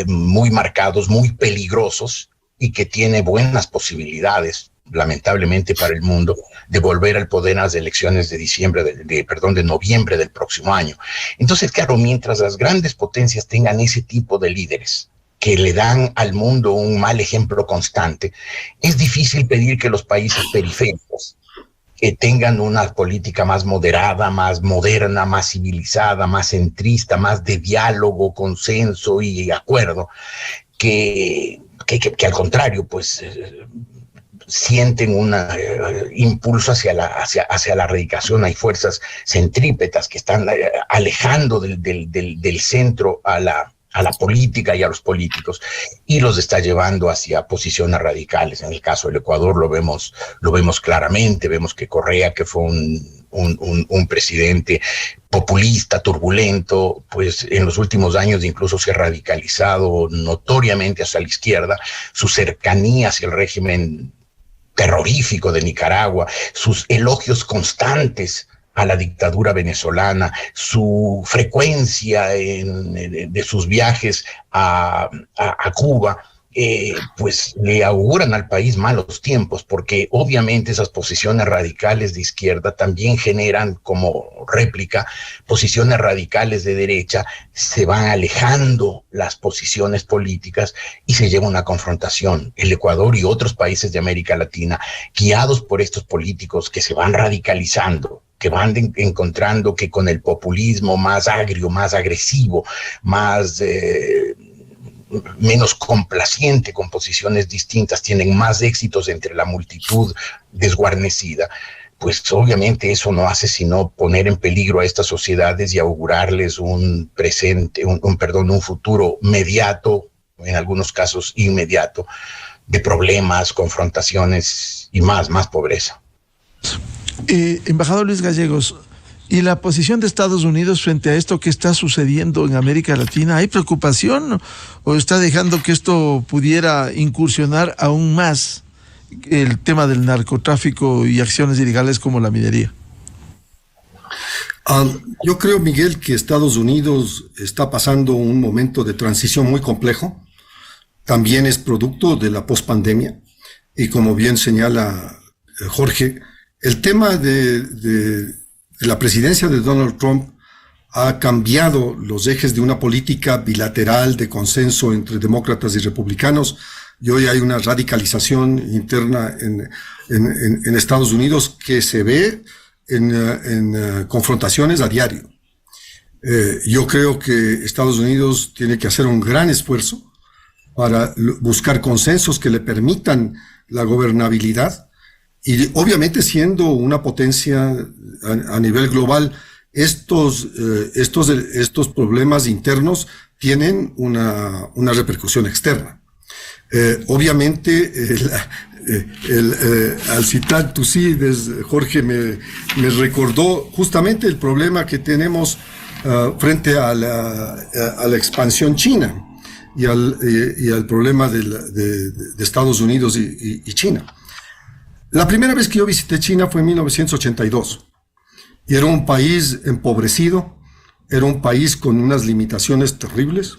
muy marcados, muy peligrosos, y que tiene buenas posibilidades, lamentablemente para el mundo, de volver al poder en las elecciones de noviembre del próximo año. Entonces, claro, mientras las grandes potencias tengan ese tipo de líderes que le dan al mundo un mal ejemplo constante, es difícil pedir que los países periféricos que tengan una política más moderada, más moderna, más civilizada, más centrista, más de diálogo, consenso y acuerdo, que al contrario, pues sienten un impulso hacia la erradicación. Hay fuerzas centrípetas que están alejando del centro a la política y a los políticos, y los está llevando hacia posiciones radicales. En el caso del Ecuador lo vemos claramente. Vemos que Correa, que fue un presidente populista, turbulento, pues en los últimos años incluso se ha radicalizado notoriamente hacia la izquierda. Su cercanía hacia el régimen terrorífico de Nicaragua, sus elogios constantes a la dictadura venezolana, su frecuencia de sus viajes a Cuba, pues le auguran al país malos tiempos, porque obviamente esas posiciones radicales de izquierda también generan como réplica posiciones radicales de derecha, se van alejando las posiciones políticas y se lleva una confrontación. El Ecuador y otros países de América Latina, guiados por estos políticos que se van radicalizando, que van encontrando que con el populismo más agrio, más agresivo, menos complaciente, con posiciones distintas, tienen más éxitos entre la multitud desguarnecida, pues obviamente eso no hace sino poner en peligro a estas sociedades y augurarles un futuro mediato, en algunos casos inmediato, de problemas, confrontaciones y más pobreza. Embajador Luis Gallegos, ¿y la posición de Estados Unidos frente a esto que está sucediendo en América Latina? ¿Hay preocupación o está dejando que esto pudiera incursionar aún más el tema del narcotráfico y acciones ilegales como la minería? Yo creo, Miguel, que Estados Unidos está pasando un momento de transición muy complejo. También es producto de la pospandemia. Y como bien señala Jorge, el tema de la presidencia de Donald Trump ha cambiado los ejes de una política bilateral de consenso entre demócratas y republicanos, y hoy hay una radicalización interna en Estados Unidos que se ve en confrontaciones a diario. Yo creo que Estados Unidos tiene que hacer un gran esfuerzo para buscar consensos que le permitan la gobernabilidad. Y obviamente, siendo una potencia a nivel global, estos problemas internos tienen una repercusión externa. Obviamente, al citar tú sí, Jorge me recordó justamente el problema que tenemos frente a la expansión china y al problema de Estados Unidos y China. La primera vez que yo visité China fue en 1982 y era un país empobrecido, era un país con unas limitaciones terribles,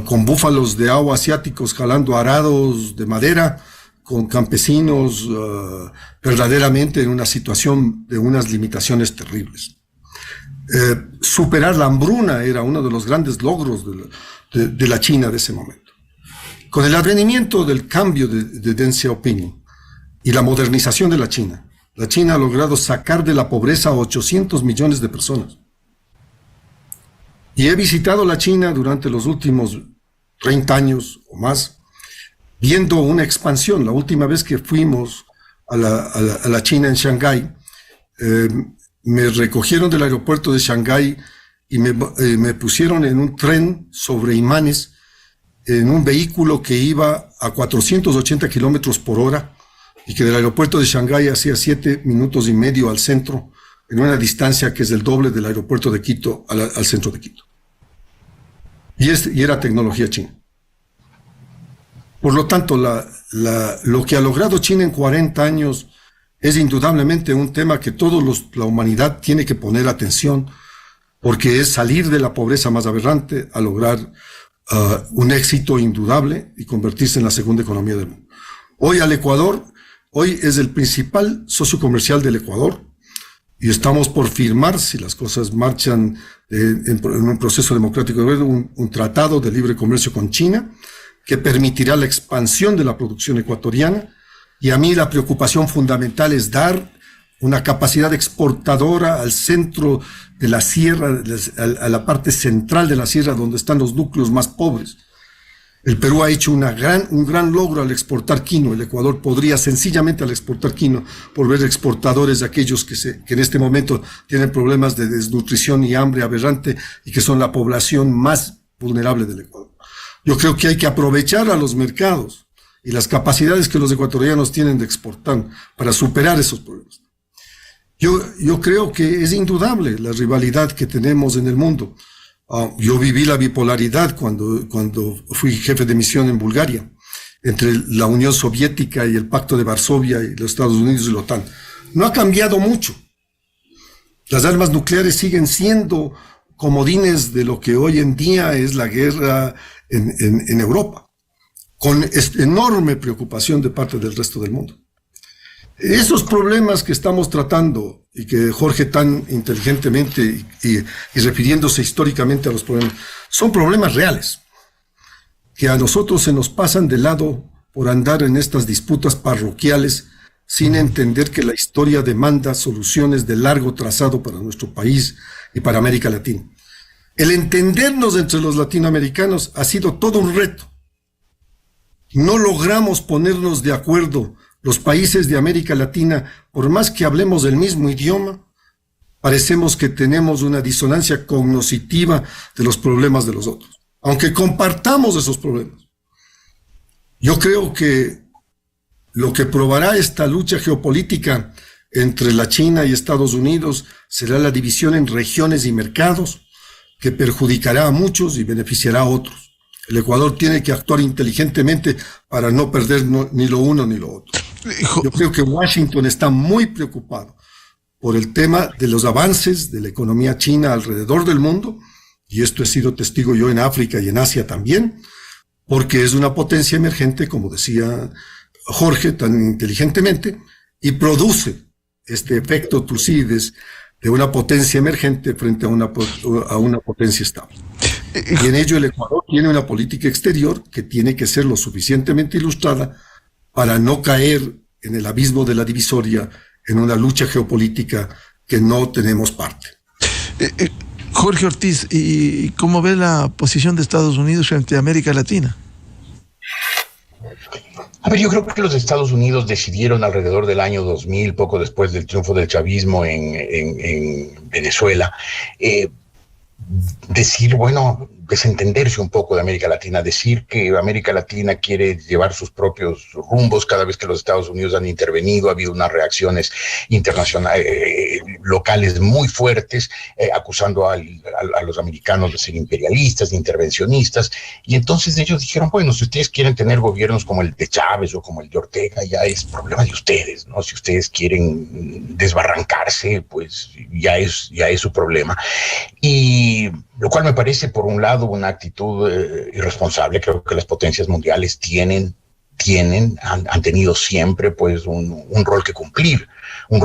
con búfalos de agua asiáticos jalando arados de madera, con campesinos verdaderamente en una situación de unas limitaciones terribles. superar la hambruna era uno de los grandes logros de la China de ese momento. Con el advenimiento del cambio de Deng Xiaoping y la modernización de la China ha logrado sacar de la pobreza a 800 millones de personas. Y he visitado la China durante los últimos 30 años o más, viendo una expansión. La última vez que fuimos a la China en Shanghái, me recogieron del aeropuerto de Shanghái y me pusieron en un tren sobre imanes, en un vehículo que iba a 480 kilómetros por hora y que del aeropuerto de Shanghái hacía 7 minutos y medio al centro, en una distancia que es el doble del aeropuerto de Quito al centro de Quito. Y era tecnología china. Por lo tanto, lo que ha logrado China en 40 años es indudablemente un tema que la humanidad tiene que poner atención, porque es salir de la pobreza más aberrante a lograr un éxito indudable y convertirse en la segunda economía del mundo. Hoy es el principal socio comercial del Ecuador y estamos por firmar, si las cosas marchan en un proceso democrático, un tratado de libre comercio con China que permitirá la expansión de la producción ecuatoriana. Y a mí la preocupación fundamental es dar una capacidad exportadora al centro de la sierra, a la parte central de la sierra, donde están los núcleos más pobres. El Perú ha hecho un gran logro al exportar quino. El Ecuador podría sencillamente al exportar quino volver exportadores de aquellos que en este momento tienen problemas de desnutrición y hambre aberrante y que son la población más vulnerable del Ecuador. Yo creo que hay que aprovechar a los mercados y las capacidades que los ecuatorianos tienen de exportar para superar esos problemas. Yo creo que es indudable la rivalidad que tenemos en el mundo. Yo viví la bipolaridad cuando fui jefe de misión en Bulgaria, entre la Unión Soviética y el Pacto de Varsovia y los Estados Unidos y la OTAN. No ha cambiado mucho. Las armas nucleares siguen siendo comodines de lo que hoy en día es la guerra en Europa, con enorme preocupación de parte del resto del mundo. Esos problemas que estamos tratando y que Jorge tan inteligentemente y refiriéndose históricamente a los problemas, son problemas reales, que a nosotros se nos pasan de lado por andar en estas disputas parroquiales sin entender que la historia demanda soluciones de largo trazado para nuestro país y para América Latina. El entendernos entre los latinoamericanos ha sido todo un reto. No logramos ponernos de acuerdo. Los países de América Latina, por más que hablemos el mismo idioma, parecemos que tenemos una disonancia cognitiva de los problemas de los otros, aunque compartamos esos problemas. Yo creo que lo que probará esta lucha geopolítica entre la China y Estados Unidos será la división en regiones y mercados, que perjudicará a muchos y beneficiará a otros. El Ecuador tiene que actuar inteligentemente para no perder ni lo uno ni lo otro. Yo creo que Washington está muy preocupado por el tema de los avances de la economía china alrededor del mundo, y esto he sido testigo yo en África y en Asia también, porque es una potencia emergente, como decía Jorge tan inteligentemente, y produce este efecto Tucídides de una potencia emergente frente a una potencia estable. Y en ello el Ecuador tiene una política exterior que tiene que ser lo suficientemente ilustrada para no caer en el abismo de la divisoria en una lucha geopolítica que no tenemos parte. Jorge Ortiz, ¿y cómo ve la posición de Estados Unidos frente a América Latina? A ver, yo creo que los Estados Unidos decidieron alrededor del año 2000, poco después del triunfo del chavismo en Venezuela, decir, bueno, desentenderse un poco de América Latina, decir que América Latina quiere llevar sus propios rumbos. Cada vez que los Estados Unidos han intervenido, ha habido unas reacciones internacionales, locales muy fuertes, acusando a los americanos de ser imperialistas, de intervencionistas, y entonces ellos dijeron, bueno, si ustedes quieren tener gobiernos como el de Chávez o como el de Ortega, ya es problema de ustedes, ¿no? Si ustedes quieren desbarrancarse, pues ya es su problema. Y lo cual me parece, por un lado, una actitud irresponsable. Creo que las potencias mundiales han tenido siempre pues un rol que cumplir.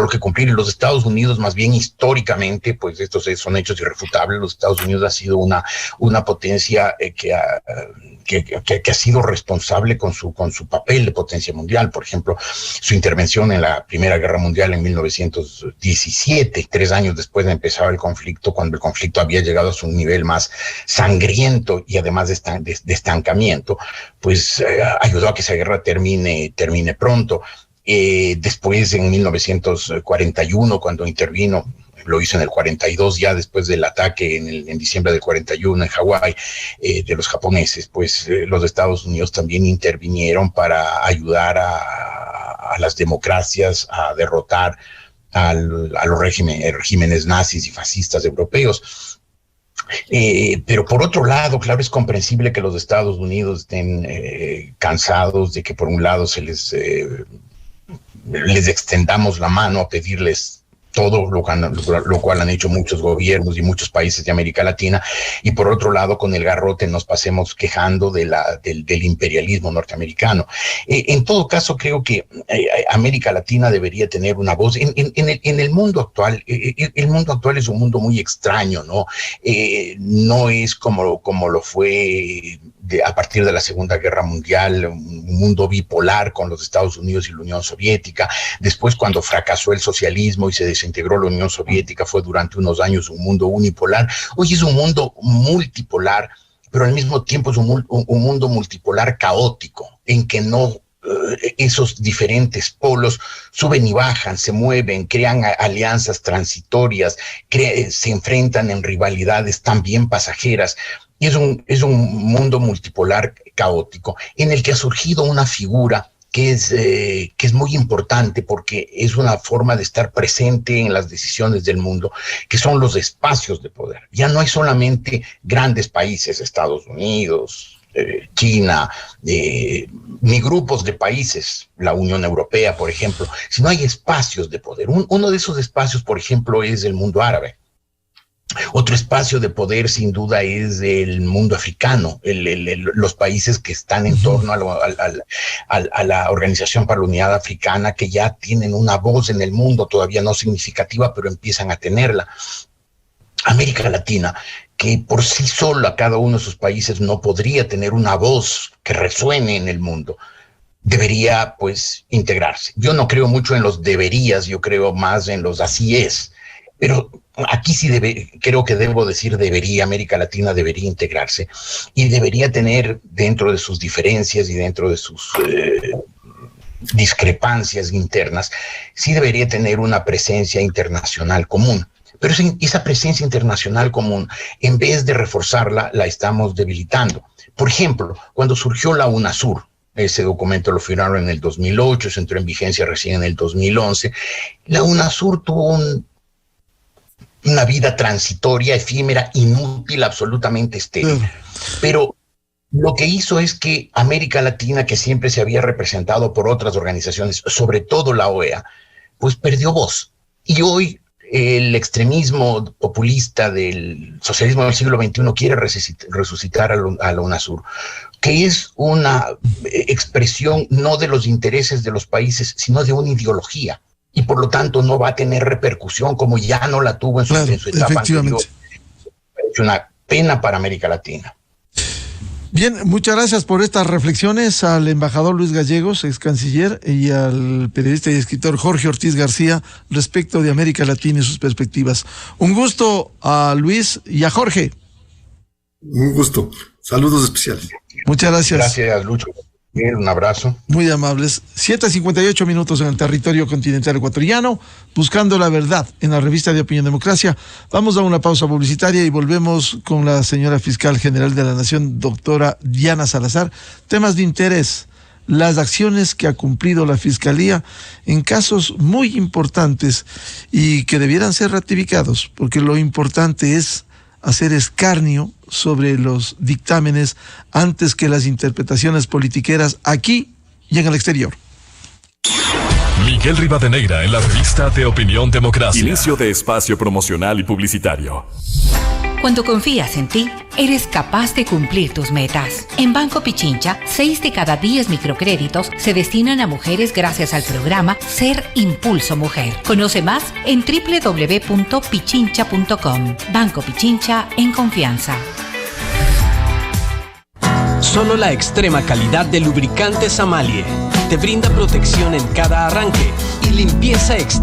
que cumplir. Y los Estados Unidos, más bien históricamente, pues estos son hechos irrefutables. Los Estados Unidos ha sido una potencia que ha sido responsable con su papel de potencia mundial. Por ejemplo, su intervención en la Primera Guerra Mundial en 1917, 3 años después de empezar el conflicto, cuando el conflicto había llegado a su nivel más sangriento y además de estancamiento, pues ayudó a que esa guerra termine pronto. Después, en 1941, cuando intervino, lo hizo en el 42, ya después del ataque en diciembre del 41 en Hawái de los japoneses, pues los Estados Unidos también intervinieron para ayudar a las democracias a derrotar a los regímenes nazis y fascistas europeos. Pero por otro lado, claro, es comprensible que los Estados Unidos estén cansados de que por un lado les extendamos la mano a pedirles todo, lo cual han hecho muchos gobiernos y muchos países de América Latina, y por otro lado con el garrote nos pasemos quejando del imperialismo norteamericano. En todo caso, creo que América Latina debería tener una voz en el mundo actual. El mundo actual es un mundo muy extraño, ¿no? No es como lo fue a partir de la Segunda Guerra Mundial, un mundo bipolar con los Estados Unidos y la Unión Soviética. Después, cuando fracasó el socialismo y se desintegró la Unión Soviética, fue durante unos años un mundo unipolar. Hoy es un mundo multipolar, pero al mismo tiempo es un mundo multipolar caótico, en que esos diferentes polos suben y bajan, se mueven, crean alianzas transitorias, se enfrentan en rivalidades también pasajeras. Y es un mundo multipolar caótico en el que ha surgido una figura que es muy importante porque es una forma de estar presente en las decisiones del mundo, que son los espacios de poder. Ya no hay solamente grandes países, Estados Unidos, China, ni grupos de países, la Unión Europea, por ejemplo, sino hay espacios de poder. Uno de esos espacios, por ejemplo, es el mundo árabe. Otro espacio de poder, sin duda, es el mundo africano, los países que están en torno a la Organización para la Unidad Africana, que ya tienen una voz en el mundo, todavía no significativa, pero empiezan a tenerla. América Latina, que por sí sola cada uno de sus países no podría tener una voz que resuene en el mundo, debería pues integrarse. Yo no creo mucho en los deberías, yo creo más en los así es. Pero aquí sí creo que debo decir América Latina debería integrarse y debería tener, dentro de sus diferencias y dentro de sus discrepancias internas, sí debería tener una presencia internacional común. Pero esa presencia internacional común, en vez de reforzarla, la estamos debilitando. Por ejemplo, cuando surgió la UNASUR, ese documento lo firmaron en el 2008, se entró en vigencia recién en el 2011, la UNASUR tuvo una vida transitoria, efímera, inútil, absolutamente estéril. Pero lo que hizo es que América Latina, que siempre se había representado por otras organizaciones, sobre todo la OEA, pues perdió voz. Y hoy el extremismo populista del socialismo del siglo XXI quiere resucitar a la UNASUR, que es una expresión no de los intereses de los países, sino de una ideología. Y por lo tanto no va a tener repercusión como ya no la tuvo en su etapa anterior. Es una pena para América Latina. Bien, muchas gracias por estas reflexiones al embajador Luis Gallegos, ex canciller, y al periodista y escritor Jorge Ortiz García respecto de América Latina y sus perspectivas. Un gusto a Luis y a Jorge. Un gusto. Saludos especiales. Muchas gracias. Gracias, Lucho. Un abrazo. Muy amables. 7:58 minutos en el territorio continental ecuatoriano, buscando la verdad en la revista de Opinión Democracia. Vamos a una pausa publicitaria y volvemos con la señora fiscal general de la Nación, doctora Diana Salazar. Temas de interés, las acciones que ha cumplido la Fiscalía en casos muy importantes y que debieran ser ratificados, porque lo importante es hacer escarnio sobre los dictámenes antes que las interpretaciones politiqueras aquí y en el exterior. Miguel Rivadeneira en la revista de Opinión Democracia. Inicio de espacio promocional y publicitario. Cuando confías en ti, eres capaz de cumplir tus metas. En Banco Pichincha, 6 de cada 10 microcréditos se destinan a mujeres gracias al programa Ser Impulso Mujer. Conoce más en www.pichincha.com. Banco Pichincha, en confianza. Solo la extrema calidad de lubricantes Amalie te brinda protección en cada arranque y limpieza extrema